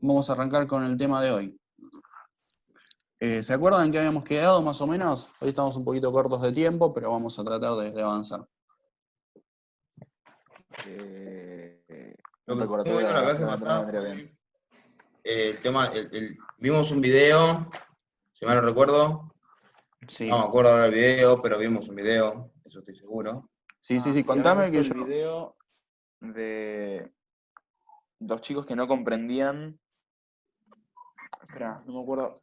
vamos a arrancar con el tema de hoy. ¿Se acuerdan que habíamos quedado más o menos? Hoy estamos un poquito cortos de tiempo, pero vamos a tratar de avanzar. Lo que Recuerdo, estuve viendo la clase no pasada vendría fue bien. el tema, vimos un video, si mal no recuerdo, Sí, no me acuerdo ahora del video, pero vimos un video, eso estoy seguro. sí, Si contame habrán que visto yo... el video de dos chicos que no comprendían. Espera, no me acuerdo.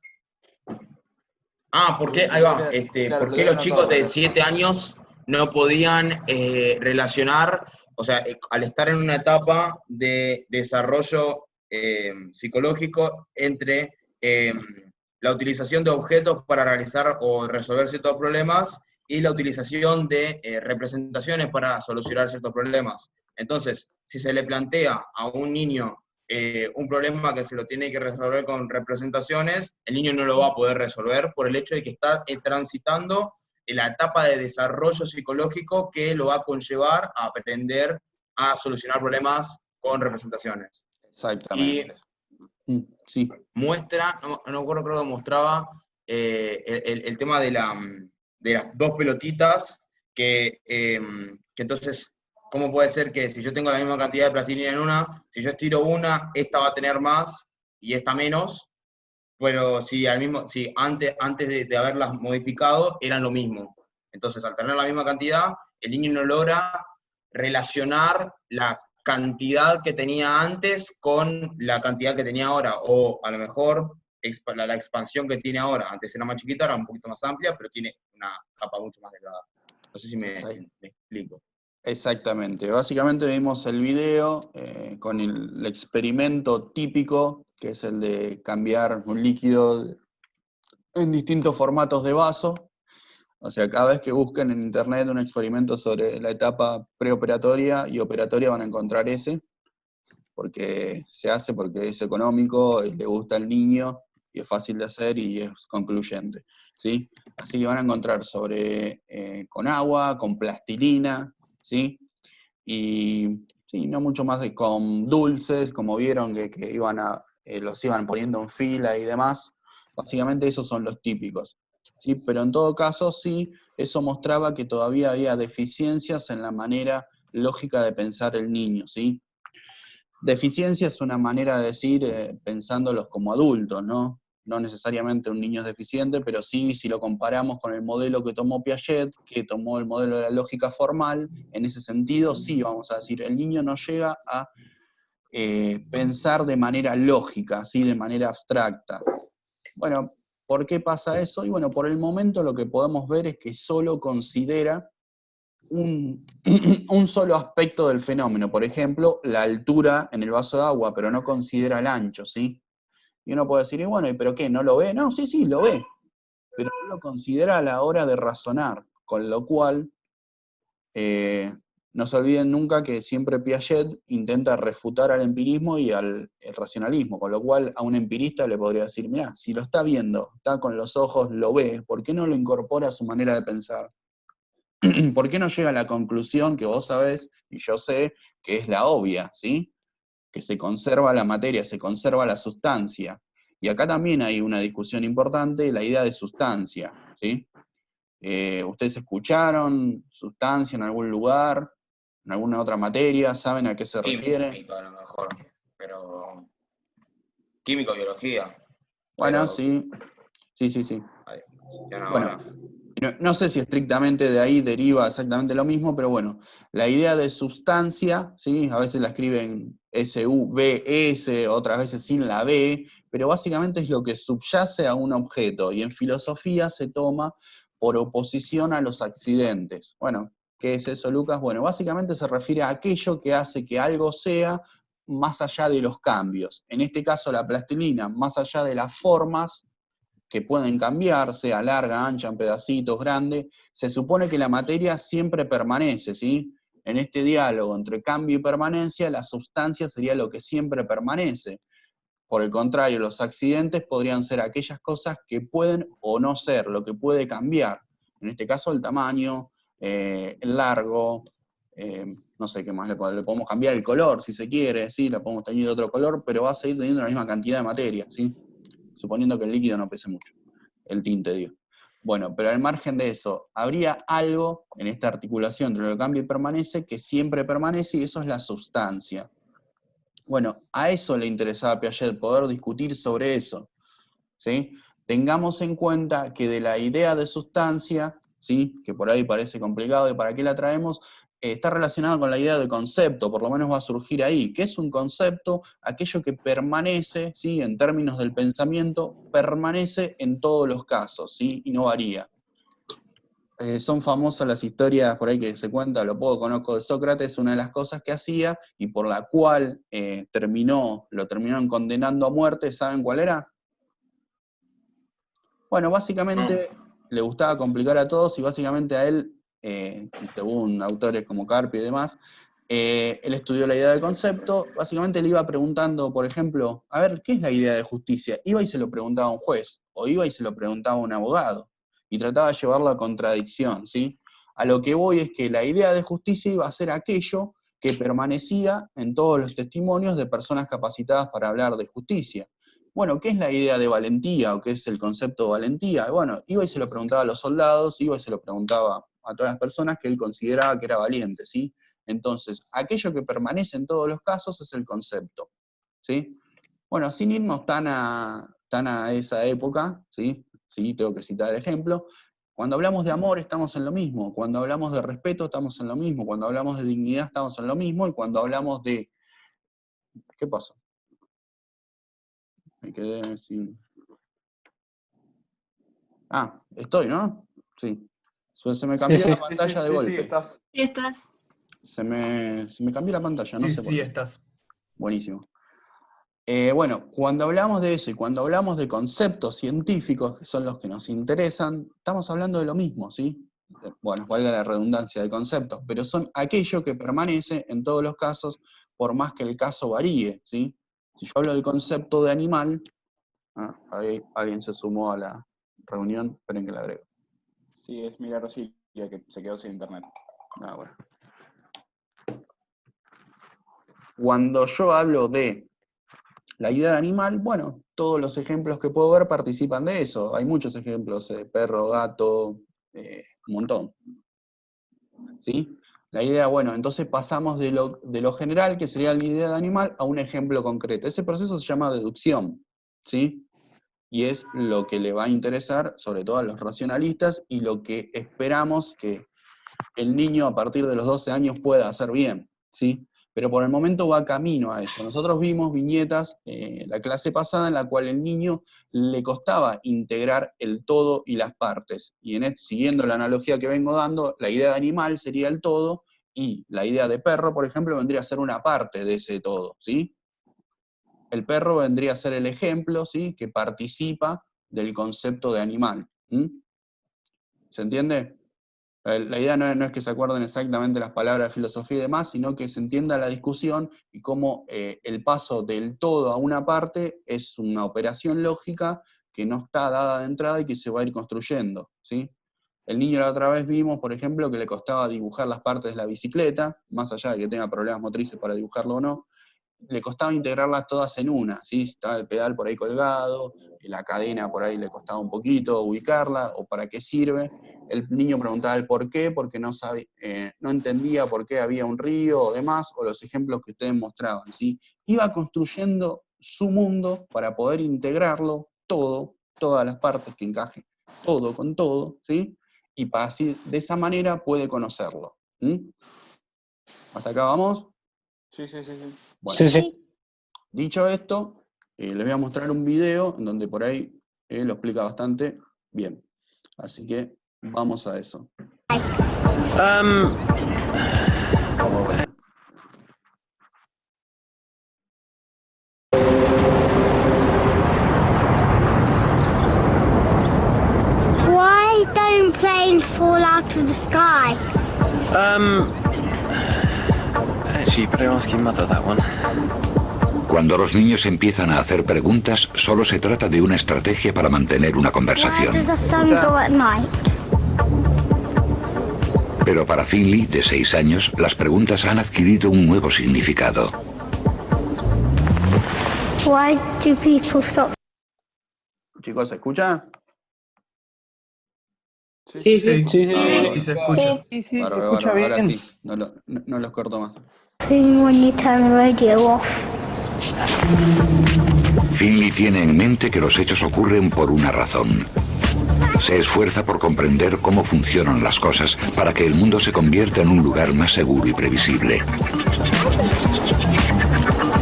Ah, ¿por qué? Ahí va. Claro, ¿Por lo qué debe los anotar, chicos de boludo. 7 años no podían relacionar, o sea, al estar en una etapa de desarrollo psicológico entre la utilización de objetos para realizar o resolver ciertos problemas y la utilización de representaciones para solucionar ciertos problemas? Entonces, si se le plantea a un niño un problema que se lo tiene que resolver con representaciones, el niño no lo va a poder resolver por el hecho de que está transitando en la etapa de desarrollo psicológico que lo va a conllevar a aprender a solucionar problemas con representaciones. Exactamente. Y sí. muestra, no me acuerdo, creo que mostraba el tema de las dos pelotitas, que entonces, ¿cómo puede ser que si yo tengo la misma cantidad de plastilina en una, si yo estiro una, esta va a tener más y esta menos? Pero si antes de haberlas modificado eran lo mismo. Entonces, al tener la misma cantidad, el niño no logra relacionar la cantidad que tenía antes con la cantidad que tenía ahora, o a lo mejor la expansión que tiene ahora. Antes era más chiquita, ahora un poquito más amplia, pero tiene una capa mucho más delgada. No sé si me explico. Exactamente. Básicamente vimos el video con el experimento típico, que es el de cambiar un líquido en distintos formatos de vaso. O sea, cada vez que busquen en internet un experimento sobre la etapa preoperatoria y operatoria van a encontrar ese, porque se hace porque es económico, le gusta al niño, y es fácil de hacer y es concluyente, ¿sí? Así que van a encontrar sobre con agua, con plastilina, ¿sí? Y sí, no mucho más con dulces, como vieron que los iban poniendo en fila y demás. Básicamente esos son los típicos, ¿sí? Pero en todo caso, sí, eso mostraba que todavía había deficiencias en la manera lógica de pensar el niño, ¿sí? Deficiencia es una manera de decir pensándolos como adultos, ¿no? No necesariamente un niño es deficiente, pero sí, si lo comparamos con el modelo que tomó Piaget, que tomó el modelo de la lógica formal, en ese sentido sí, vamos a decir, el niño no llega a pensar de manera lógica, ¿sí? De manera abstracta. Bueno, ¿por qué pasa eso? Y bueno, por el momento lo que podemos ver es que solo considera un solo aspecto del fenómeno, por ejemplo, la altura en el vaso de agua, pero no considera el ancho, ¿sí? Y uno puede decir, y bueno, ¿pero qué? ¿No lo ve? No, sí, lo ve, pero no lo considera a la hora de razonar, con lo cual, no se olviden nunca que siempre Piaget intenta refutar al empirismo y al racionalismo, con lo cual a un empirista le podría decir, mirá, si lo está viendo, está con los ojos, lo ve, ¿por qué no lo incorpora a su manera de pensar? ¿Por qué no llega a la conclusión que vos sabés, y yo sé, que es la obvia, ¿sí? Que se conserva la materia, se conserva la sustancia. Y acá también hay una discusión importante, la idea de sustancia, ¿sí? ¿Ustedes escucharon sustancia en algún lugar, en alguna otra materia? ¿Saben a qué se refiere? Química a lo mejor, pero química o biología. Bueno, Pero sí. Bueno, ahora. no sé si estrictamente de ahí deriva exactamente lo mismo, pero bueno, la idea de sustancia, ¿sí? A veces la escriben S-U-B-S, otras veces sin la B, pero básicamente es lo que subyace a un objeto, y en filosofía se toma por oposición a los accidentes. Bueno, ¿qué es eso, Lucas? Bueno, básicamente se refiere a aquello que hace que algo sea más allá de los cambios. En este caso, la plastilina, más allá de las formas, que pueden cambiar, sea larga, ancha, en pedacitos, grande, se supone que la materia siempre permanece, ¿sí? En este diálogo entre cambio y permanencia, la sustancia sería lo que siempre permanece. Por el contrario, los accidentes podrían ser aquellas cosas que pueden o no ser, lo que puede cambiar. En este caso, el tamaño, el largo, no sé qué más, le podemos cambiar el color si se quiere, ¿sí? La podemos teñir de otro color, pero va a seguir teniendo la misma cantidad de materia, ¿sí? Suponiendo que el líquido no pese mucho, el tinte, digo. Bueno, pero al margen de eso, habría algo en esta articulación entre lo que cambia y permanece que siempre permanece, y eso es la sustancia. Bueno, a eso le interesaba a Piaget, poder discutir sobre eso, ¿sí? Tengamos en cuenta que de la idea de sustancia, ¿sí? Que por ahí parece complicado y para qué la traemos, está relacionado con la idea de concepto, por lo menos va a surgir ahí. ¿Qué es un concepto? Aquello que permanece, ¿sí? En términos del pensamiento, permanece en todos los casos, ¿sí? Y no varía. Son famosas las historias por ahí que se cuenta, lo poco conozco de Sócrates, una de las cosas que hacía y por la cual lo terminaron condenando a muerte, ¿saben cuál era? Bueno, básicamente le gustaba complicar a todos y básicamente a él, y según autores como Carpi y demás, él estudió la idea de concepto, básicamente le iba preguntando, por ejemplo, a ver, ¿qué es la idea de justicia? Iba y se lo preguntaba a un juez, o iba y se lo preguntaba a un abogado, y trataba de llevarlo a contradicción, ¿sí? A lo que voy es que la idea de justicia iba a ser aquello que permanecía en todos los testimonios de personas capacitadas para hablar de justicia. Bueno, ¿qué es la idea de valentía o qué es el concepto de valentía? Y bueno, iba y se lo preguntaba a los soldados, iba y se lo preguntaba a todas las personas que él consideraba que era valiente, ¿sí? Entonces, aquello que permanece en todos los casos es el concepto, ¿sí? Bueno, sin irnos tan a esa época, ¿sí? Sí, tengo que citar el ejemplo. Cuando hablamos de amor estamos en lo mismo, cuando hablamos de respeto estamos en lo mismo, cuando hablamos de dignidad estamos en lo mismo, y cuando hablamos de... ¿Qué pasó? Me quedé sin... Ah, estoy, ¿no? Sí. Se me cambió la pantalla de golpe. Sí, estás. Sí, estás. Se me cambió la pantalla, no sé por Sí, qué. estás. Buenísimo. Bueno, cuando hablamos de eso y cuando hablamos de conceptos científicos, que son los que nos interesan, estamos hablando de lo mismo, ¿sí? Bueno, valga la redundancia de conceptos, pero son aquello que permanece en todos los casos, por más que el caso varíe, ¿sí? Si yo hablo del concepto de animal, ahí alguien se sumó a la reunión, esperen que la agrego. Sí, es Mira Rosilia que se quedó sin internet. Bueno. Cuando yo hablo de la idea de animal, bueno, todos los ejemplos que puedo ver participan de eso. Hay muchos ejemplos, perro, gato, un montón. ¿Sí? La idea, bueno, entonces pasamos de lo general, que sería la idea de animal, a un ejemplo concreto. Ese proceso se llama deducción, ¿sí? Y es lo que le va a interesar, sobre todo a los racionalistas, y lo que esperamos que el niño a partir de los 12 años pueda hacer bien, ¿sí? Pero por el momento va camino a eso. Nosotros vimos viñetas la clase pasada en la cual el niño le costaba integrar el todo y las partes. Y siguiendo la analogía que vengo dando, la idea de animal sería el todo, y la idea de perro, por ejemplo, vendría a ser una parte de ese todo, ¿sí? El perro vendría a ser el ejemplo, ¿sí? Que participa del concepto de animal. ¿Se entiende? La idea no es que se acuerden exactamente las palabras de filosofía y demás, sino que se entienda la discusión y cómo el paso del todo a una parte es una operación lógica que no está dada de entrada y que se va a ir construyendo, ¿sí? El niño la otra vez vimos, por ejemplo, que le costaba dibujar las partes de la bicicleta, más allá de que tenga problemas motrices para dibujarlo o no, le costaba integrarlas todas en una, ¿sí? Estaba el pedal por ahí colgado, la cadena por ahí le costaba un poquito ubicarla, o para qué sirve. El niño preguntaba el por qué, porque no entendía por qué había un río o demás, o los ejemplos que ustedes mostraban, ¿sí? Iba construyendo su mundo para poder integrarlo todo, todas las partes que encaje, todo con todo, ¿sí? Y para así, de esa manera puede conocerlo. ¿Hasta acá vamos? Sí. Bueno, Sí. dicho esto, les voy a mostrar un video en donde por ahí lo explica bastante bien. Así que vamos a eso. Why don't planes fall out of the sky? Actually, better ask your mother that one. Cuando los niños empiezan a hacer preguntas, solo se trata de una estrategia para mantener una Why conversación. does the sun go at night? Pero para Finley, de 6 años, las preguntas han adquirido un nuevo significado. Why do people stop? Chicos, ¿se escucha? Sí. Y se escucha. Sí, Bárbaro, se escucha bárbaro. Ahora bien. sí, no los corto más. When you turn the radio off. Finley tiene en mente que los hechos ocurren por una razón. Se esfuerza por comprender cómo funcionan las cosas para que el mundo se convierta en un lugar más seguro y previsible.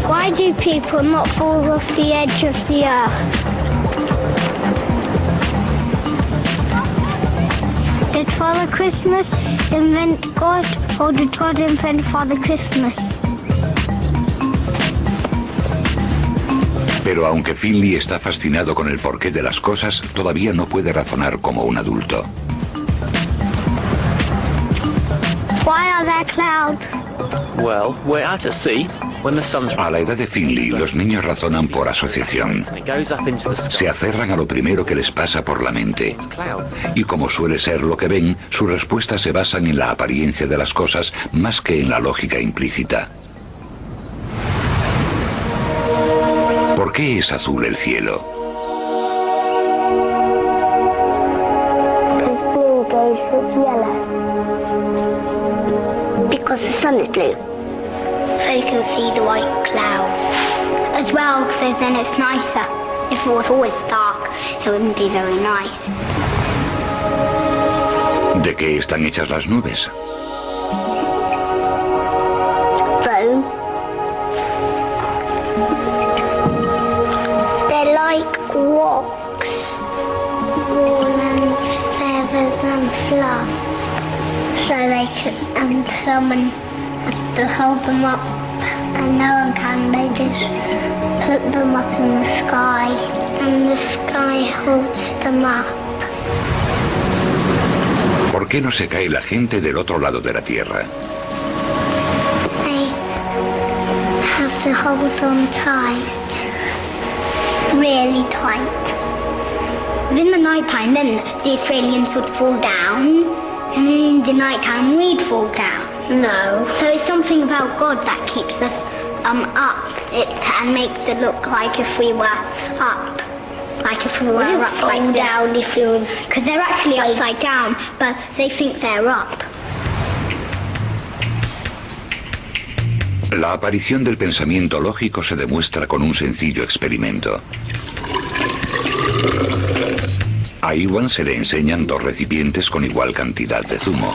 Why do people not fall off the edge of the earth? Did Father Christmas invent God, or did God invent Father Christmas? Pero aunque Finley está fascinado con el porqué de las cosas, todavía no puede razonar como un adulto. Why are there clouds? Well, we're out at sea when the sun's A la edad de Finley, los niños razonan por asociación. it goes up into the sky. Se aferran a lo primero que les pasa por la mente. Clouds. Y como suele ser lo que ven, sus respuestas se basan en la apariencia de las cosas más que en la lógica implícita. ¿Por qué es azul el cielo? Because blue goes with yellow. Because the sun is blue. So you can see the white cloud. As well, because then it's nicer. If it was always dark, it wouldn't be very nice. ¿De qué están hechas las nubes? Foam. They're like rocks. Wool and feathers and fluff. So they can, and someone has to hold them up, and no one can. They just put them up in the sky, and the sky holds them up. ¿Por qué no se cae la gente del otro lado de la Tierra? They have to hold on tight, really tight. In the night time, then the Australians would fall down, and in the night time we'd fall down. No. So it's something about God that keeps us up. It and makes it look like if we were up. Like if we were up like down, if you, because they're actually upside down, but they think they're up. La aparición del pensamiento lógico se demuestra con un sencillo experimento. A Iwan se le enseñan 2 recipientes con igual cantidad de zumo.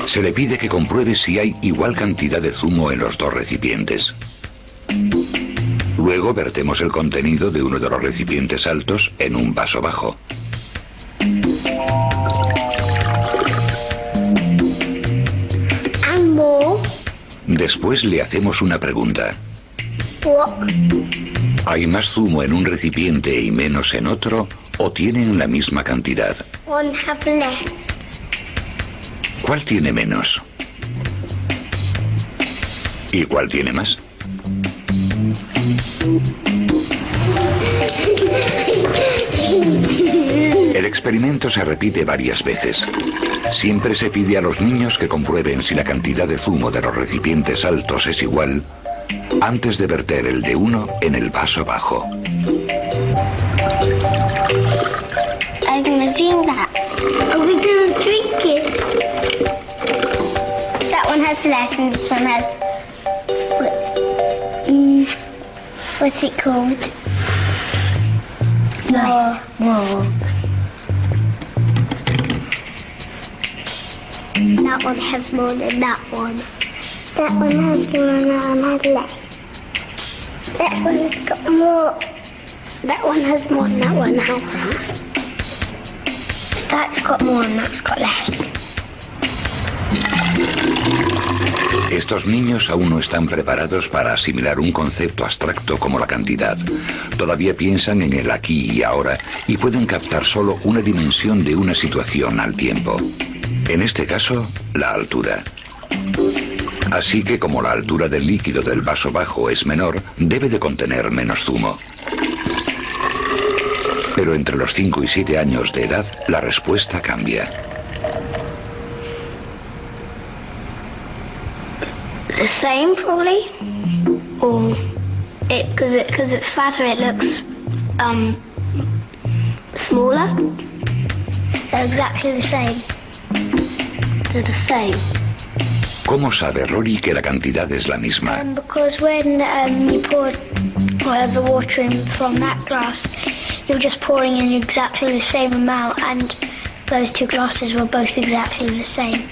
Se le pide que compruebe si hay igual cantidad de zumo en los 2 recipientes. Luego vertemos el contenido de uno de los recipientes altos en un vaso bajo. And more. Después le hacemos una pregunta. What? ¿Hay más zumo en un recipiente y menos en otro, o tienen la misma cantidad? One have less. ¿Cuál tiene menos? ¿Y cuál tiene más? El experimento se repite varias veces. Siempre se pide a los niños que comprueben si la cantidad de zumo de los recipientes altos es igual antes de verter el de uno en el vaso bajo. I'm gonna do that. Are we gonna drink it? That one has less and this one has... what's it called? More. That one has more than that one. That one has more and that one has less. That one's got more. That one has more and that one hasn't. That's got more and that's got less. Estos niños aún no están preparados para asimilar un concepto abstracto como la cantidad. Todavía piensan en el aquí y ahora y pueden captar solo una dimensión de una situación al tiempo. En este caso, la altura. Así que como la altura del líquido del vaso bajo es menor, debe de contener menos zumo. Pero entre los 5 y 7 años de edad, la respuesta cambia. The same, probably. Or because it's fatter, it looks smaller. They're exactly the same. They're the same. ¿Cómo sabe Rory que la cantidad es la misma? Because when you pour the water in from that glass, you're just pouring in exactly the same amount, and those two glasses were both exactly the same.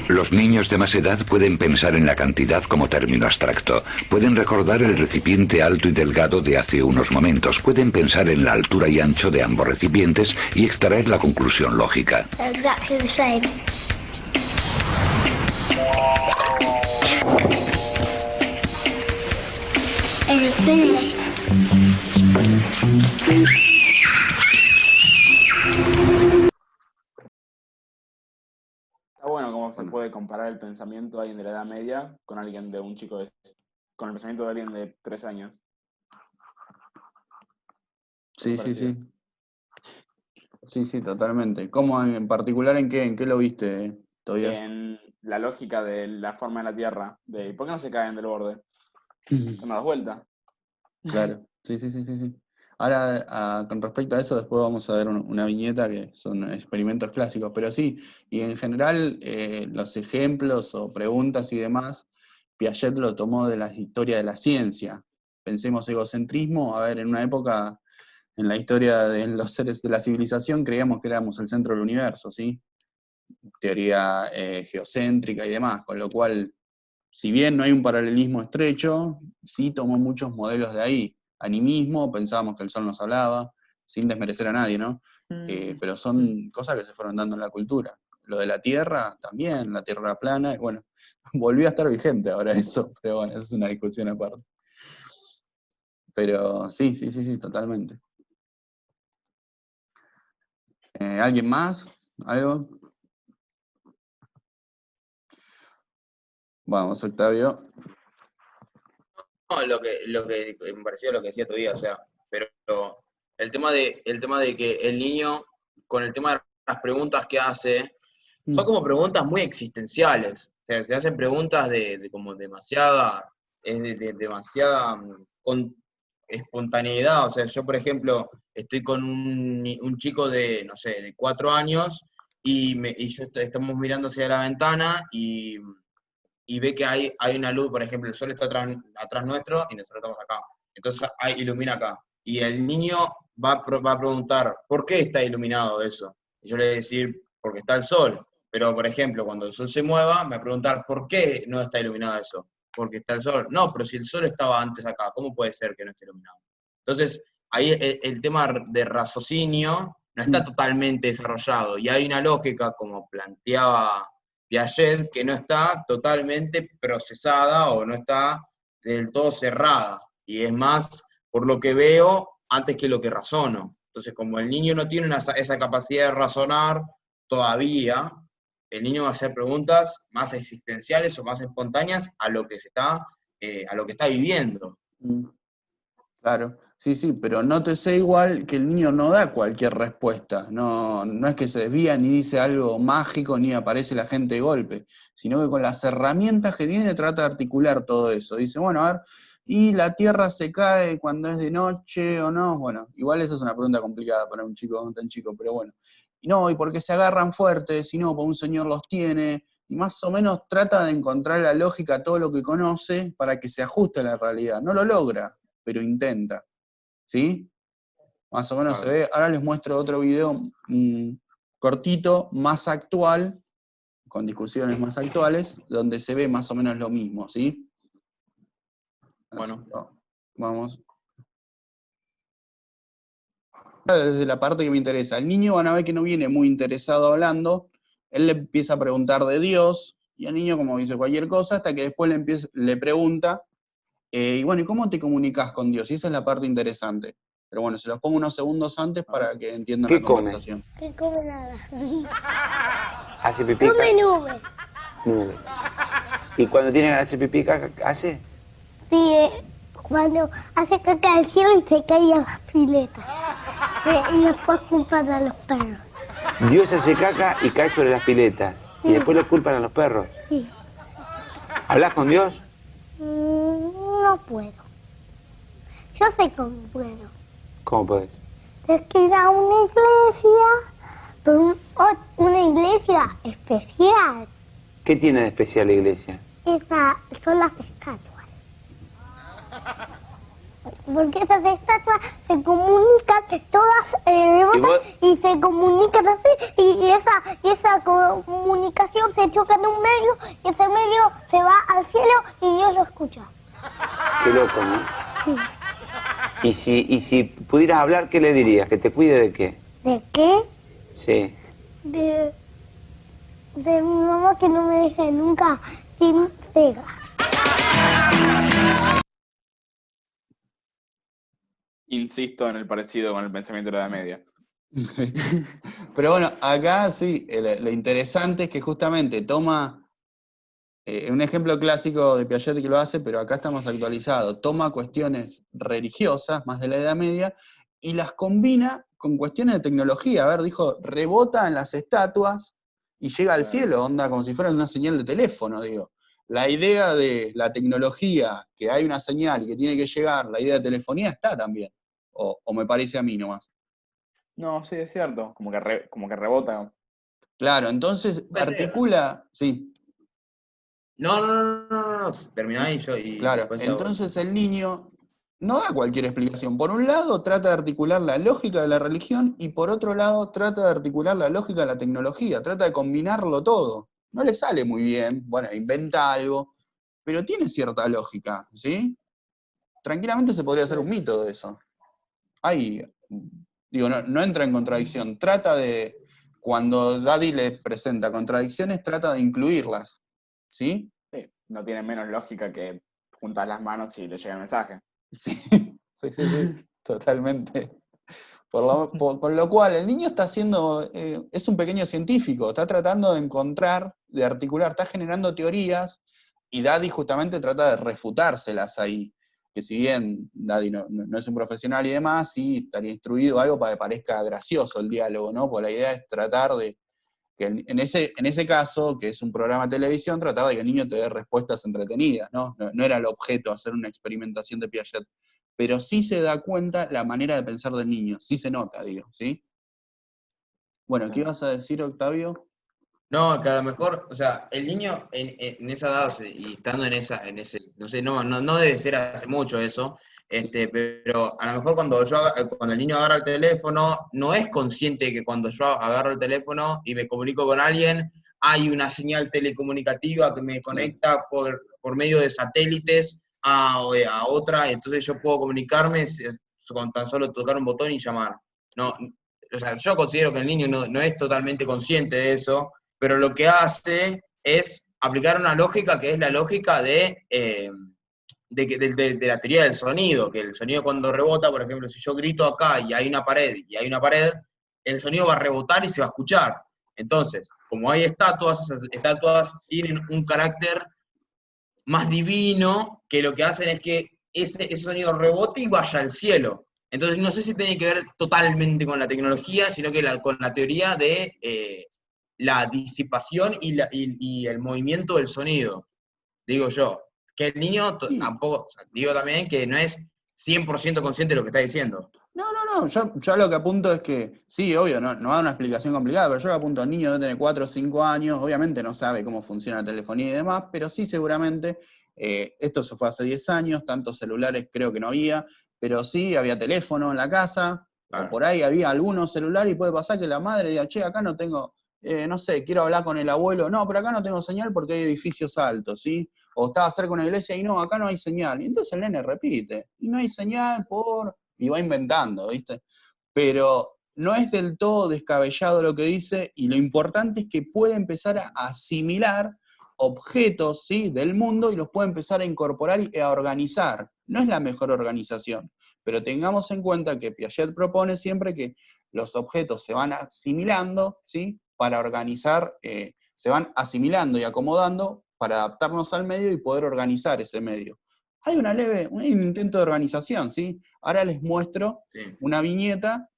Los niños de más edad pueden pensar en la cantidad como término abstracto. Pueden recordar el recipiente alto y delgado de hace unos momentos. Pueden pensar en la altura y ancho de ambos recipientes y extraer la conclusión lógica. Exactly the same. And finished. Está bueno cómo se puede comparar el pensamiento de alguien de la Edad Media con alguien con el pensamiento de alguien de 3 años. Sí, sí, Parecido. sí. Sí, sí, totalmente. ¿Cómo en particular en qué lo viste, Tobias? En la lógica de la forma de la Tierra, de ¿por qué no se caen del borde? ¿No das vuelta? Claro, sí, sí, sí, sí, sí. Ahora, con respecto a eso, después vamos a ver una viñeta que son experimentos clásicos, pero sí, y en general los ejemplos o preguntas y demás, Piaget lo tomó de la historia de la ciencia. Pensemos egocentrismo, a ver, en una época, en la historia de los seres de la civilización, creíamos que éramos el centro del universo, ¿sí? Teoría geocéntrica y demás, con lo cual, si bien no hay un paralelismo estrecho, sí tomó muchos modelos de ahí. Animismo, pensábamos que el sol nos hablaba, sin desmerecer a nadie, ¿no? Pero son cosas que se fueron dando en la cultura. Lo de la Tierra, también, la Tierra plana, bueno, volvió a estar vigente ahora eso, pero bueno, eso es una discusión aparte. Pero sí, sí, sí, sí, totalmente. ¿Alguien más? ¿Algo? Vamos, Octavio. No, lo que me pareció lo que decía todavía, o sea, pero el tema de que el niño, con el tema de las preguntas que hace, son como preguntas muy existenciales. O sea, se hacen preguntas de como demasiada con espontaneidad. O sea, yo, por ejemplo, estoy con un chico de, no sé, de 4 años, y yo estamos mirando hacia la ventana y ve que hay una luz, por ejemplo, el sol está atrás nuestro y nosotros estamos acá. Entonces ilumina acá. Y el niño va a preguntar, ¿por qué está iluminado eso? Y yo le voy a decir, porque está el sol. Pero, por ejemplo, cuando el sol se mueva, me va a preguntar, ¿por qué no está iluminado eso? Porque está el sol. No, pero si el sol estaba antes acá, ¿cómo puede ser que no esté iluminado? Entonces, ahí el tema de raciocinio no está totalmente desarrollado. Y hay una lógica, como planteaba Piaget, que no está totalmente procesada o no está del todo cerrada. Y es más por lo que veo antes que lo que razono. Entonces, como el niño no tiene esa capacidad de razonar todavía, el niño va a hacer preguntas más existenciales o más espontáneas a lo que está viviendo. Claro, sí, sí, pero nótese igual que el niño no da cualquier respuesta, no es que se desvía ni dice algo mágico ni aparece la gente de golpe, sino que con las herramientas que tiene trata de articular todo eso. Dice, bueno, a ver, ¿y la Tierra se cae cuando es de noche o no? Bueno, igual esa es una pregunta complicada para un chico tan chico, pero bueno. Y no, ¿y por qué se agarran fuertes? Y no, porque un señor los tiene, y más o menos trata de encontrar la lógica a todo lo que conoce para que se ajuste a la realidad. No lo logra, pero intenta, ¿sí? Más o menos se ve. Ahora les muestro otro video cortito, más actual, con discusiones más actuales, donde se ve más o menos lo mismo, ¿sí? Bueno, vamos. Desde la parte que me interesa. El niño van a ver que no viene muy interesado hablando, él le empieza a preguntar de Dios, y el niño como dice cualquier cosa, hasta que después le pregunta, y bueno, ¿y cómo te comunicas con Dios? Y esa es la parte interesante. Pero bueno, se los pongo unos segundos antes para que entiendan la conversación. ¿Qué come nada? ¿Hace pipí? Come nube. Nube. ¿Y cuando tiene que hacer pipí, hace? Sí, cuando hace caca del cielo y se cae a las piletas. Y después compran a los perros. Dios hace caca y cae sobre las piletas. Y después le culpan a los perros. Sí. ¿Hablas con Dios? No puedo. Yo sé cómo puedo. ¿Cómo podés? Es que ir a una iglesia, pero una iglesia especial. ¿Qué tiene de especial la iglesia? Esas son las estatuas. Porque esas estatuas se comunican, todas rebotan y se comunican así, y esa comunicación se choca en un medio, y ese medio se va al cielo y Dios lo escucha. Qué loco, ¿no? Sí. Y si pudieras hablar, ¿qué le dirías? ¿Que te cuide de qué? ¿De qué? Sí. De mi mamá, que no me deje nunca sin pega. Insisto en el parecido con el pensamiento de la Edad Media. Pero bueno, acá sí, lo interesante es que justamente toma un ejemplo clásico de Piaget que lo hace, pero acá estamos actualizados. Toma cuestiones religiosas, más de la Edad Media, y las combina con cuestiones de tecnología. A ver, dijo, rebota en las estatuas y llega al cielo, onda como si fuera una señal de teléfono, digo. La idea de la tecnología, que hay una señal y que tiene que llegar, la idea de telefonía está también. O me parece a mí nomás. No, sí, es cierto. Como que rebota. Claro, entonces articula, sí. No. Terminá y yo. Y Claro, después te hago- entonces el niño no da cualquier explicación. Por un lado, trata de articular la lógica de la religión y por otro lado, trata de articular la lógica de la tecnología, trata de combinarlo todo. No le sale muy bien, bueno, inventa algo, pero tiene cierta lógica, ¿sí? Tranquilamente se podría hacer un mito de eso. Digo, no entra en contradicción. Trata de, cuando Daddy le presenta contradicciones, trata de incluirlas, ¿sí? Sí, no tiene menos lógica que juntar las manos y le llega el mensaje. Sí, sí, totalmente. Con lo cual, el niño está haciendo, es un pequeño científico, está tratando de encontrar, de articular, está generando teorías, y Daddy justamente trata de refutárselas ahí. Que si bien Daddy no es un profesional y demás, sí estaría instruido algo para que parezca gracioso el diálogo, ¿no? Porque la idea es tratar de, que en ese caso, que es un programa de televisión, trataba de que el niño te dé respuestas entretenidas, ¿no? No era el objeto hacer una experimentación de Piaget, pero sí se da cuenta la manera de pensar del niño, sí se nota, digo, ¿sí? Bueno, ¿qué ibas a decir, Octavio? No, que a lo mejor, o sea, el niño en esa edad, o sea, y estando en ese, no sé, no debe ser hace mucho eso, pero a lo mejor cuando el niño agarra el teléfono, no es consciente de que cuando yo agarro el teléfono y me comunico con alguien, hay una señal telecomunicativa que me conecta por medio de satélites a otra, y entonces yo puedo comunicarme con tan solo tocar un botón y llamar. No, o sea, yo considero que el niño no es totalmente consciente de eso, pero lo que hace es aplicar una lógica que es la lógica de la teoría del sonido, que el sonido cuando rebota, por ejemplo, si yo grito acá y hay una pared, el sonido va a rebotar y se va a escuchar. Entonces, como hay estatuas, esas estatuas tienen un carácter más divino, que lo que hacen es que ese sonido rebote y vaya al cielo. Entonces, no sé si tiene que ver totalmente con la tecnología, sino que con la teoría de la disipación y el movimiento del sonido, digo yo. Que el niño tampoco, o sea, digo también que no es 100% consciente de lo que está diciendo. No, yo lo que apunto es que, sí, obvio, no da una explicación complicada, pero yo lo apunto, el niño debe tener 4 o 5 años, obviamente no sabe cómo funciona la telefonía y demás, pero sí seguramente, esto se fue hace 10 años, tantos celulares creo que no había, pero sí había teléfono en la casa, Claro. o por ahí había algunos celulares y puede pasar que la madre diga, che, acá no tengo, no sé, quiero hablar con el abuelo, no, pero acá no tengo señal porque hay edificios altos, ¿sí? O estaba cerca de una iglesia y no, acá no hay señal, y entonces el nene repite, y no hay señal y va inventando, ¿viste? Pero no es del todo descabellado lo que dice, y lo importante es que puede empezar a asimilar objetos, ¿sí?, del mundo y los puede empezar a incorporar y a organizar. No es la mejor organización, pero tengamos en cuenta que Piaget propone siempre que los objetos se van asimilando, ¿sí?, para organizar, se van asimilando y acomodando para adaptarnos al medio y poder organizar ese medio. Hay un intento de organización, ¿sí? Ahora les muestro una viñeta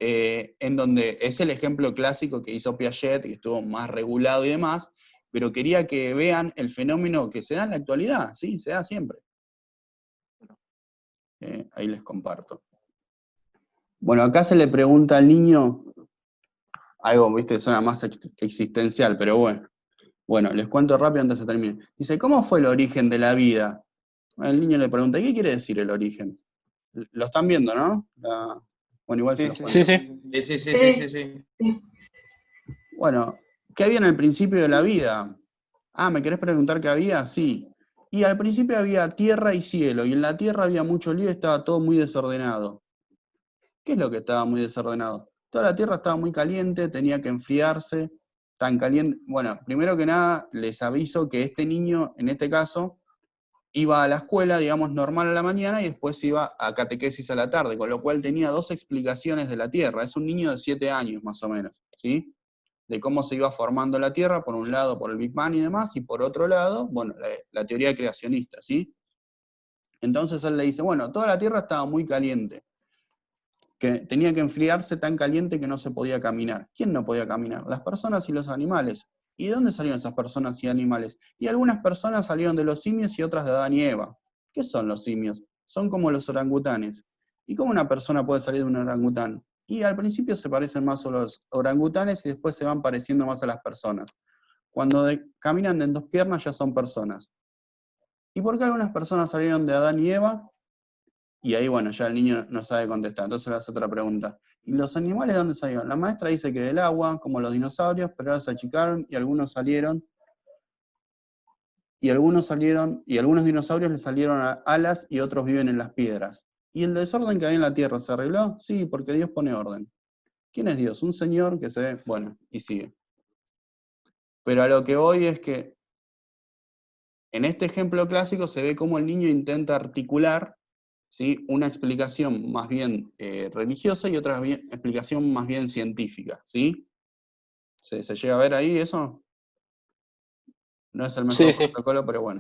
en donde es el ejemplo clásico que hizo Piaget, que estuvo más regulado y demás, pero quería que vean el fenómeno que se da en la actualidad, ¿sí? Se da siempre. Ahí les comparto. Bueno, acá se le pregunta al niño, algo, viste, suena más existencial, pero bueno. Bueno, les cuento rápido antes de terminar. Dice, ¿cómo fue el origen de la vida? El niño le pregunta, ¿qué quiere decir el origen? Lo están viendo, ¿no? Bueno, igual se los cuento. Sí. Bueno, ¿qué había en el principio de la vida? Ah, ¿me querés preguntar qué había? Sí. Y al principio había tierra y cielo, y en la tierra había mucho lío y estaba todo muy desordenado. ¿Qué es lo que estaba muy desordenado? Toda la tierra estaba muy caliente, tenía que enfriarse, tan caliente. Bueno, primero que nada, les aviso que este niño, en este caso, iba a la escuela, digamos, normal a la mañana y después iba a catequesis a la tarde, con lo cual tenía 2 explicaciones de la Tierra. Es un niño de 7 años, más o menos, ¿sí? De cómo se iba formando la Tierra, por un lado por el Big Bang y demás, y por otro lado, bueno, la teoría creacionista, ¿sí? Entonces él le dice, bueno, toda la Tierra estaba muy caliente, que tenía que enfriarse tan caliente que no se podía caminar. ¿Quién no podía caminar? Las personas y los animales. ¿Y de dónde salieron esas personas y animales? Y algunas personas salieron de los simios y otras de Adán y Eva. ¿Qué son los simios? Son como los orangutanes. ¿Y cómo una persona puede salir de un orangután? Y al principio se parecen más a los orangutanes y después se van pareciendo más a las personas. Cuando caminan en 2 piernas ya son personas. ¿Y por qué algunas personas salieron de Adán y Eva? Y ahí, bueno, ya el niño no sabe contestar, entonces le hace otra pregunta. ¿Y los animales de dónde salieron? La maestra dice que del agua, como los dinosaurios, pero ahora se achicaron y algunos salieron, y algunos dinosaurios le salieron alas y otros viven en las piedras. ¿Y el desorden que hay en la tierra se arregló? Sí, porque Dios pone orden. ¿Quién es Dios? Un señor que se ve, bueno, y sigue. Pero a lo que voy es que en este ejemplo clásico se ve cómo el niño intenta articular, ¿sí?, una explicación más bien religiosa y otra explicación más bien científica, ¿sí? ¿Se llega a ver ahí eso? No es el mejor protocolo, pero bueno.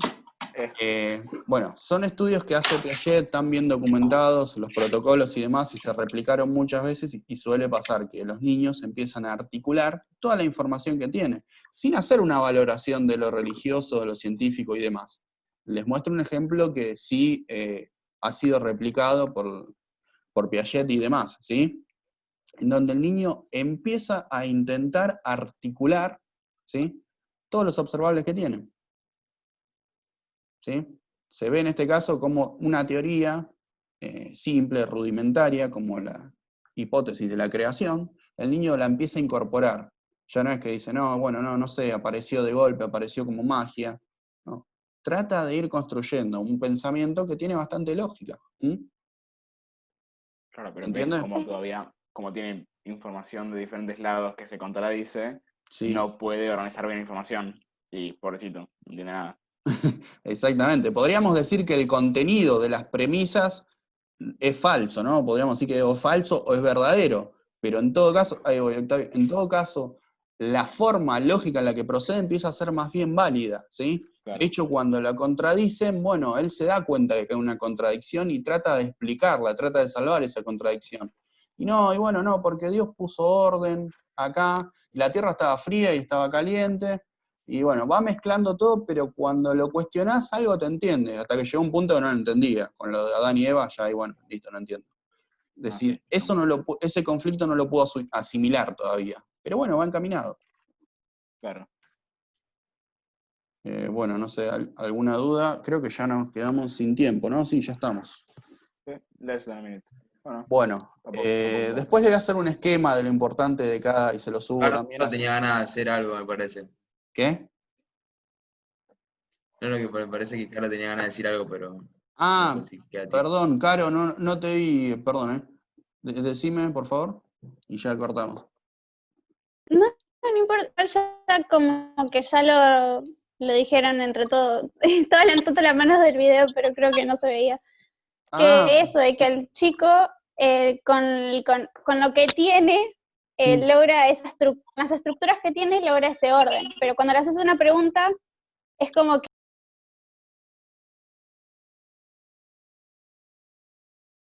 Bueno, son estudios que hace Piaget, tan bien documentados, los protocolos y demás, y se replicaron muchas veces, y suele pasar que los niños empiezan a articular toda la información que tienen, sin hacer una valoración de lo religioso, de lo científico y demás. Les muestro un ejemplo que sí ha sido replicado por Piaget y demás, ¿sí? En donde el niño empieza a intentar articular, ¿sí?, todos los observables que tiene. ¿Sí? Se ve en este caso como una teoría simple, rudimentaria, como la hipótesis de la creación, el niño la empieza a incorporar. Ya no es que dice, no, bueno, no sé, apareció de golpe, apareció como magia. No. Trata de ir construyendo un pensamiento que tiene bastante lógica. Claro, pero ¿Entiendes? como todavía, como tiene información de diferentes lados que se contradice, Sí. no puede organizar bien la información. Y pobrecito, no entiende nada. Exactamente. Podríamos decir que el contenido de las premisas es falso, ¿no? Podríamos decir que es falso o es verdadero. Pero en todo caso, ahí voy, Octavio, en todo caso, la forma lógica en la que procede empieza a ser más bien válida, ¿sí? Claro. De hecho, cuando la contradicen, bueno, él se da cuenta de que hay una contradicción y trata de explicarla, trata de salvar esa contradicción. Y bueno, no, porque Dios puso orden acá, y la tierra estaba fría y estaba caliente, y bueno, va mezclando todo, pero cuando lo cuestionás algo te entiende, hasta que llegó un punto que no lo entendía. Con lo de Adán y Eva, ya ahí, bueno, listo, no entiendo. Es decir, eso ese conflicto no lo puedo asimilar todavía. Pero bueno, va encaminado. Claro. Bueno, no sé, ¿alguna duda? Creo que ya nos quedamos sin tiempo, ¿no? Sí, ya estamos. Less than a minute. Bueno, después le voy a hacer un esquema de lo importante de cada, y se lo subo Ahora también. no tenía ganas de hacer algo, me parece. ¿Qué? No, que me parece que Caro tenía ganas de decir algo, pero... Ah, no sé si queda perdón, Caro, no te vi, perdón, Decime, por favor, y ya cortamos. No importa, ya como que ya lo dijeron entre todos, todas las manos del video, pero creo que no se veía. Que eso, de que el chico con lo que tiene, logra las estructuras que tiene, logra ese orden, pero cuando le haces una pregunta, es como que